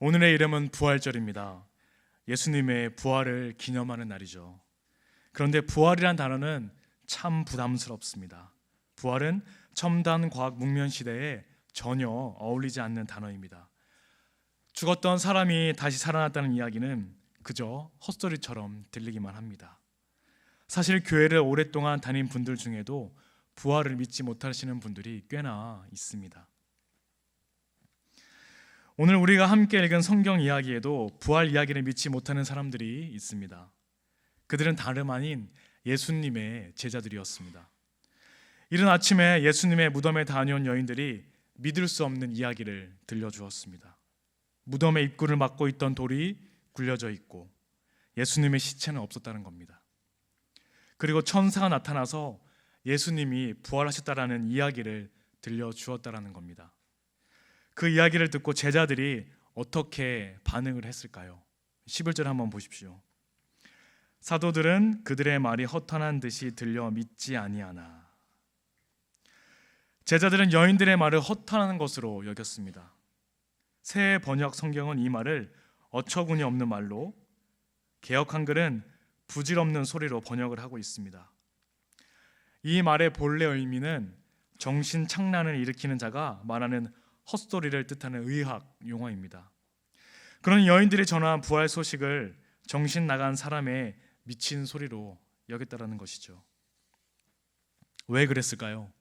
오늘의 이름은 부활절입니다. 예수님의 부활을 기념하는 날이죠. 그런데 부활이란 단어는 참 부담스럽습니다. 부활은 첨단 과학 문명 시대에 전혀 어울리지 않는 단어입니다. 죽었던 사람이 다시 살아났다는 이야기는 그저 헛소리처럼 들리기만 합니다. 사실 교회를 오랫동안 다닌 분들 중에도 부활을 믿지 못하시는 분들이 꽤나 있습니다. 오늘 우리가 함께 읽은 성경 이야기에도 부활 이야기를 믿지 못하는 사람들이 있습니다. 그들은 다름 아닌 예수님의 제자들이었습니다. 이른 아침에 예수님의 무덤에 다녀온 여인들이 믿을 수 없는 이야기를 들려주었습니다. 무덤의 입구를 막고 있던 돌이 굴려져 있고 예수님의 시체는 없었다는 겁니다. 그리고 천사가 나타나서 예수님이 부활하셨다라는 이야기를 들려주었다라는 겁니다. 그 이야기를 듣고 제자들이 어떻게 반응을 했을까요? 11절 한번 보십시오. 사도들은 그들의 말이 허탄한 듯이 들려 믿지 아니하나. 제자들은 여인들의 말을 허탄한 것으로 여겼습니다. 새 번역 성경은 이 말을 어처구니 없는 말로, 개역 한글은 부질없는 소리로 번역을 하고 있습니다. 이 말의 본래 의미는 정신착란을 일으키는 자가 말하는 헛소리를 뜻하는 의학 용어입니다. 그런 여인들이 전한 부활 소식을 정신 나간 사람의 미친 소리로 여겼다라는 것이죠. 왜 그랬을까요?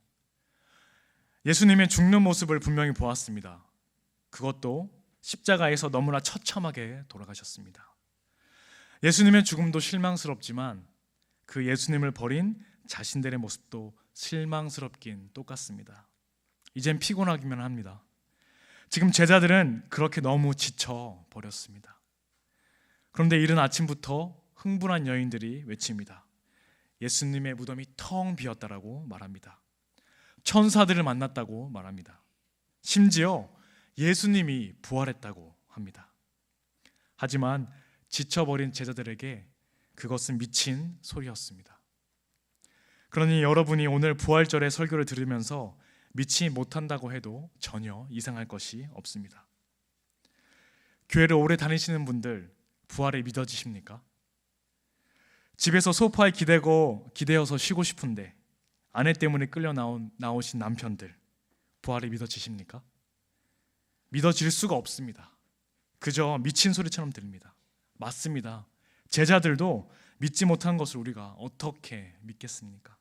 예수님의 죽는 모습을 분명히 보았습니다. 그것도 십자가에서 너무나 처참하게 돌아가셨습니다. 예수님의 죽음도 실망스럽지만 그 예수님을 버린 자신들의 모습도 실망스럽긴 똑같습니다. 이젠 피곤하기만 합니다. 지금 제자들은 그렇게 너무 지쳐 버렸습니다. 그런데 이른 아침부터 흥분한 여인들이 외칩니다. 예수님의 무덤이 텅 비었다라고 말합니다. 천사들을 만났다고 말합니다. 심지어 예수님이 부활했다고 합니다. 하지만 지쳐버린 제자들에게 그것은 미친 소리였습니다. 그러니 여러분이 오늘 부활절의 설교를 들으면서 믿지 못한다고 해도 전혀 이상할 것이 없습니다. 교회를 오래 다니시는 분들, 부활에 믿어지십니까? 집에서 소파에 기대어서 쉬고 싶은데 아내 때문에 끌려 나오신 남편들, 부활에 믿어지십니까? 믿어질 수가 없습니다. 그저 미친 소리처럼 들립니다. 맞습니다. 제자들도 믿지 못한 것을 우리가 어떻게 믿겠습니까?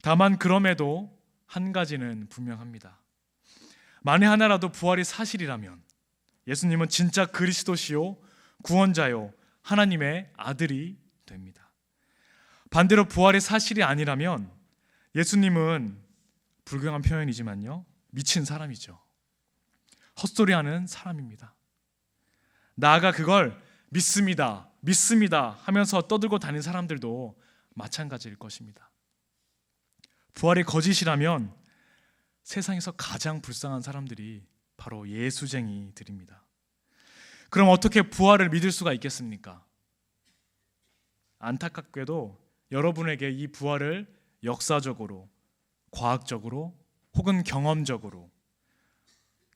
다만 그럼에도 한 가지는 분명합니다. 만에 하나라도 부활이 사실이라면 예수님은 진짜 그리스도시요 구원자요 하나님의 아들이 됩니다. 반대로 부활이 사실이 아니라면 예수님은 불경한 표현이지만요, 미친 사람이죠. 헛소리하는 사람입니다. 나아가 그걸 믿습니다 하면서 떠들고 다니는 사람들도 마찬가지일 것입니다. 부활이 거짓이라면 세상에서 가장 불쌍한 사람들이 바로 예수쟁이들입니다. 그럼 어떻게 부활을 믿을 수가 있겠습니까? 안타깝게도 여러분에게 이 부활을 역사적으로, 과학적으로 혹은 경험적으로,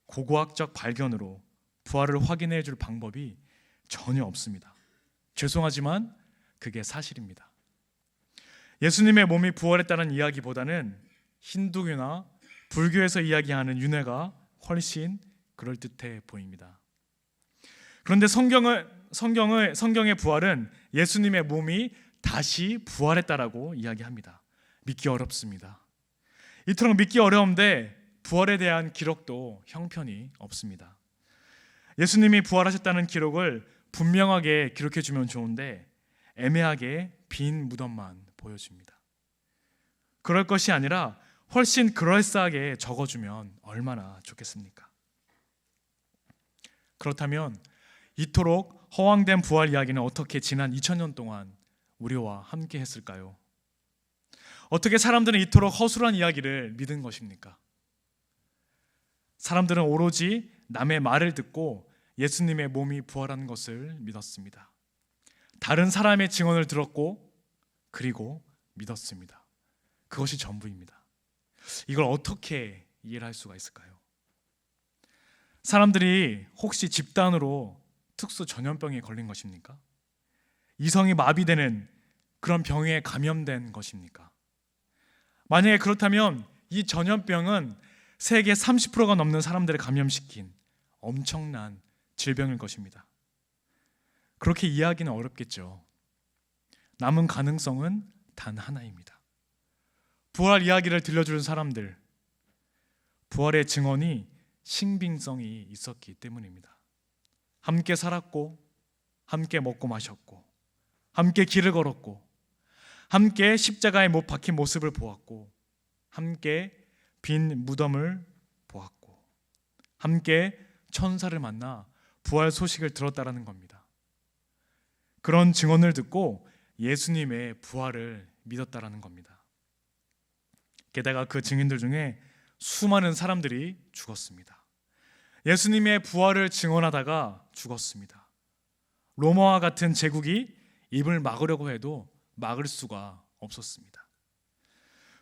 고고학적 발견으로 부활을 확인해 줄 방법이 전혀 없습니다. 죄송하지만 그게 사실입니다. 예수님의 몸이 부활했다는 이야기보다는 힌두교나 불교에서 이야기하는 윤회가 훨씬 그럴듯해 보입니다. 그런데 성경의 부활은 예수님의 몸이 다시 부활했다라고 이야기합니다. 믿기 어렵습니다. 이토록 믿기 어려운데 부활에 대한 기록도 형편이 없습니다. 예수님이 부활하셨다는 기록을 분명하게 기록해 주면 좋은데 애매하게 빈 무덤만 보여줍니다. 그럴 것이 아니라 훨씬 그럴싸하게 적어주면 얼마나 좋겠습니까? 그렇다면 이토록 허황된 부활 이야기는 어떻게 지난 2000년 동안 우리와 함께 했을까요? 어떻게 사람들은 이토록 허술한 이야기를 믿은 것입니까? 사람들은 오로지 남의 말을 듣고 예수님의 몸이 부활한 것을 믿었습니다. 다른 사람의 증언을 들었고 그리고 믿었습니다. 그것이 전부입니다. 이걸 어떻게 이해를 할 수가 있을까요? 사람들이 혹시 집단으로 특수 전염병에 걸린 것입니까? 이성이 마비되는 그런 병에 감염된 것입니까? 만약에 그렇다면 이 전염병은 세계 30%가 넘는 사람들을 감염시킨 엄청난 질병일 것입니다. 그렇게 이해하기는 어렵겠죠. 남은 가능성은 단 하나입니다. 부활 이야기를 들려주는 사람들, 부활의 증언이 신빙성이 있었기 때문입니다. 함께 살았고, 함께 먹고 마셨고, 함께 길을 걸었고, 함께 십자가에 못 박힌 모습을 보았고, 함께 빈 무덤을 보았고, 함께 천사를 만나 부활 소식을 들었다라는 겁니다. 그런 증언을 듣고 예수님의 부활을 믿었다라는 겁니다. 게다가 그 증인들 중에 수많은 사람들이 죽었습니다. 예수님의 부활을 증언하다가 죽었습니다. 로마와 같은 제국이 입을 막으려고 해도 막을 수가 없었습니다.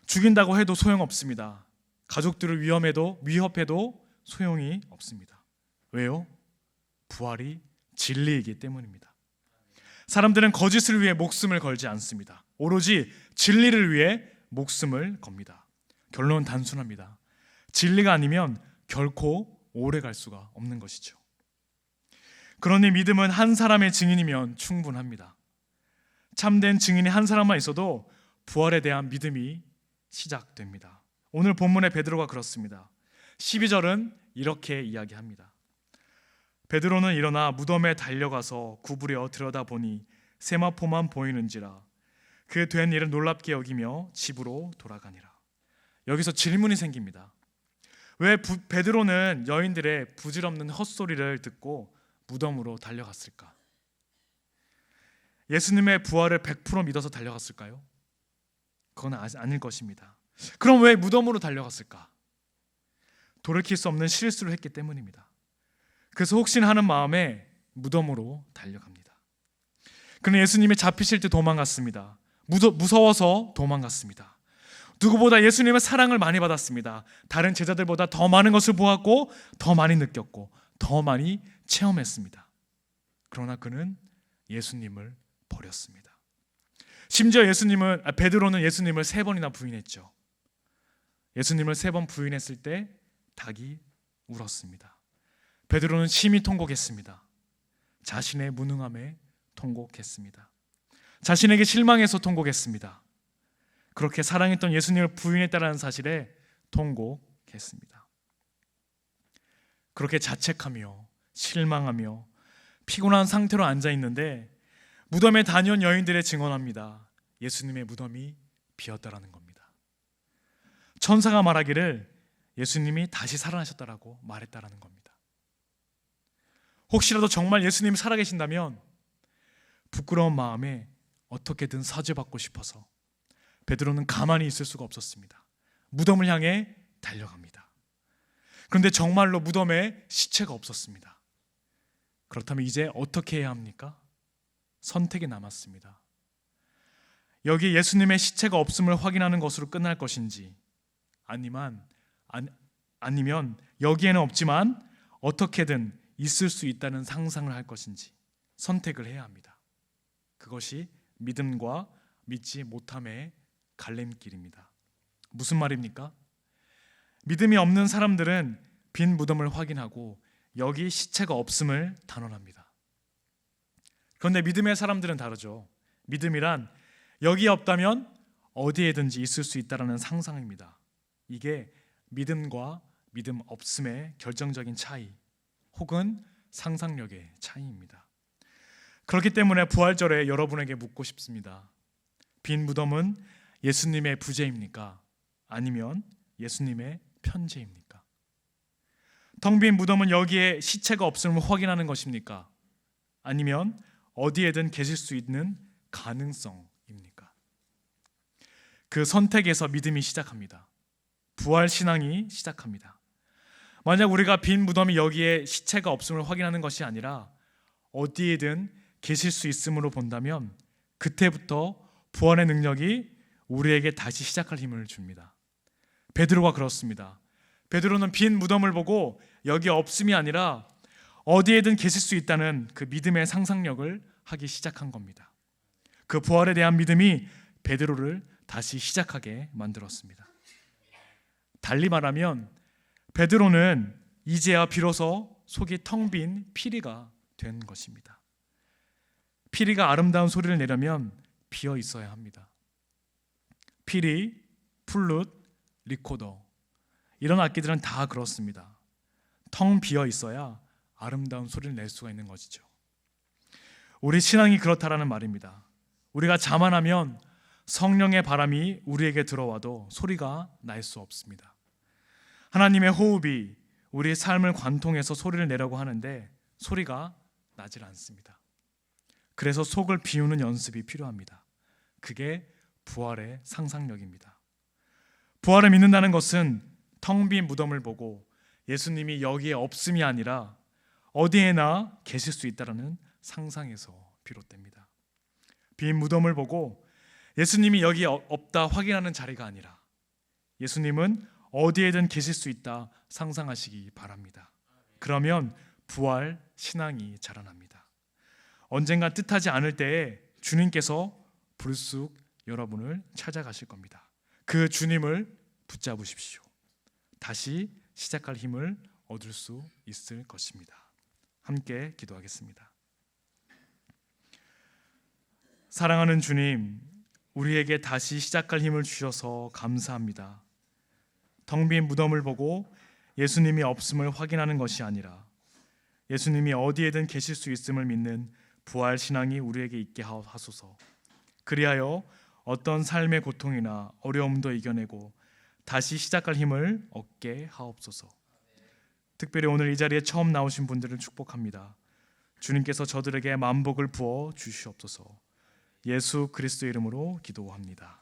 죽인다고 해도 소용없습니다. 가족들을 위협해도 소용이 없습니다. 왜요? 부활이 진리이기 때문입니다. 사람들은 거짓을 위해 목숨을 걸지 않습니다. 오로지 진리를 위해 목숨을 겁니다. 결론은 단순합니다. 진리가 아니면 결코 오래 갈 수가 없는 것이죠. 그러니 믿음은 한 사람의 증인이면 충분합니다. 참된 증인이 한 사람만 있어도 부활에 대한 믿음이 시작됩니다. 오늘 본문의 베드로가 그렇습니다. 12절은 이렇게 이야기합니다. 베드로는 일어나 무덤에 달려가서 구부려 들여다보니 세마포만 보이는지라 그 된 일을 놀랍게 여기며 집으로 돌아가니라. 여기서 질문이 생깁니다. 왜 베드로는 여인들의 부질없는 헛소리를 듣고 무덤으로 달려갔을까? 예수님의 부활을 100% 믿어서 달려갔을까요? 그건 아닐 것입니다. 그럼 왜 무덤으로 달려갔을까? 돌이킬 수 없는 실수를 했기 때문입니다. 그래서 혹시나 하는 마음에 무덤으로 달려갑니다. 그는 예수님이 잡히실 때 도망갔습니다. 무서워서 도망갔습니다. 누구보다 예수님의 사랑을 많이 받았습니다. 다른 제자들보다 더 많은 것을 보았고 더 많이 느꼈고 더 많이 체험했습니다. 그러나 그는 예수님을 버렸습니다. 심지어 베드로는 예수님을 3번이나 부인했죠. 예수님을 3번 부인했을 때 닭이 울었습니다. 베드로는 심히 통곡했습니다. 자신의 무능함에 통곡했습니다. 자신에게 실망해서 통곡했습니다. 그렇게 사랑했던 예수님을 부인했다는 사실에 통곡했습니다. 그렇게 자책하며 실망하며 피곤한 상태로 앉아 있는데 무덤에 다녀온 여인들의 증언합니다. 예수님의 무덤이 비었다라는 겁니다. 천사가 말하기를 예수님이 다시 살아나셨다라고 말했다라는 겁니다. 혹시라도 정말 예수님이 살아계신다면 부끄러운 마음에 어떻게든 사죄받고 싶어서 베드로는 가만히 있을 수가 없었습니다. 무덤을 향해 달려갑니다. 그런데 정말로 무덤에 시체가 없었습니다. 그렇다면 이제 어떻게 해야 합니까? 선택이 남았습니다. 여기 예수님의 시체가 없음을 확인하는 것으로 끝날 것인지 아니면 여기에는 없지만 어떻게든 있을 수 있다는 상상을 할 것인지 선택을 해야 합니다. 그것이 믿음과 믿지 못함의 갈림길입니다. 무슨 말입니까? 믿음이 없는 사람들은 빈 무덤을 확인하고 여기 시체가 없음을 단언합니다. 그런데 믿음의 사람들은 다르죠. 믿음이란 여기 없다면 어디에든지 있을 수 있다는 상상입니다. 이게 믿음과 믿음 없음의 결정적인 차이 혹은 상상력의 차이입니다. 그렇기 때문에 부활절에 여러분에게 묻고 싶습니다. 빈 무덤은 예수님의 부재입니까? 아니면 예수님의 편재입니까? 텅 빈 무덤은 여기에 시체가 없음을 확인하는 것입니까? 아니면 어디에든 계실 수 있는 가능성입니까? 그 선택에서 믿음이 시작합니다. 부활 신앙이 시작합니다. 만약 우리가 빈 무덤이 여기에 시체가 없음을 확인하는 것이 아니라 어디에든 계실 수 있음으로 본다면 그때부터 부활의 능력이 우리에게 다시 시작할 힘을 줍니다. 베드로가 그렇습니다. 베드로는 빈 무덤을 보고 여기 없음이 아니라 어디에든 계실 수 있다는 그 믿음의 상상력을 하기 시작한 겁니다. 그 부활에 대한 믿음이 베드로를 다시 시작하게 만들었습니다. 달리 말하면 베드로는 이제야 비로소 속이 텅 빈 피리가 된 것입니다. 피리가 아름다운 소리를 내려면 비어 있어야 합니다. 피리, 플룻, 리코더 이런 악기들은 다 그렇습니다. 텅 비어 있어야 아름다운 소리를 낼 수가 있는 것이죠. 우리 신앙이 그렇다라는 말입니다. 우리가 자만하면 성령의 바람이 우리에게 들어와도 소리가 날 수 없습니다. 하나님의 호흡이 우리의 삶을 관통해서 소리를 내려고 하는데 소리가 나질 않습니다. 그래서 속을 비우는 연습이 필요합니다. 그게 부활의 상상력입니다. 부활을 믿는다는 것은 텅 빈 무덤을 보고 예수님이 여기에 없음이 아니라 어디에나 계실 수 있다는 상상에서 비롯됩니다. 빈 무덤을 보고 예수님이 여기 없다 확인하는 자리가 아니라 예수님은 어디에든 계실 수 있다 상상하시기 바랍니다. 그러면 부활 신앙이 자라납니다. 언젠가 뜻하지 않을 때에 주님께서 불쑥 여러분을 찾아가실 겁니다. 그 주님을 붙잡으십시오. 다시 시작할 힘을 얻을 수 있을 것입니다. 함께 기도하겠습니다. 사랑하는 주님, 우리에게 다시 시작할 힘을 주셔서 감사합니다. 텅 빈 무덤을 보고 예수님이 없음을 확인하는 것이 아니라 예수님이 어디에든 계실 수 있음을 믿는 부활 신앙이 우리에게 있게 하소서. 그리하여 어떤 삶의 고통이나 어려움도 이겨내고 다시 시작할 힘을 얻게 하옵소서. 특별히 오늘 이 자리에 처음 나오신 분들을 축복합니다. 주님께서 저들에게 만복을 부어 주시옵소서. 예수 그리스도 이름으로 기도합니다.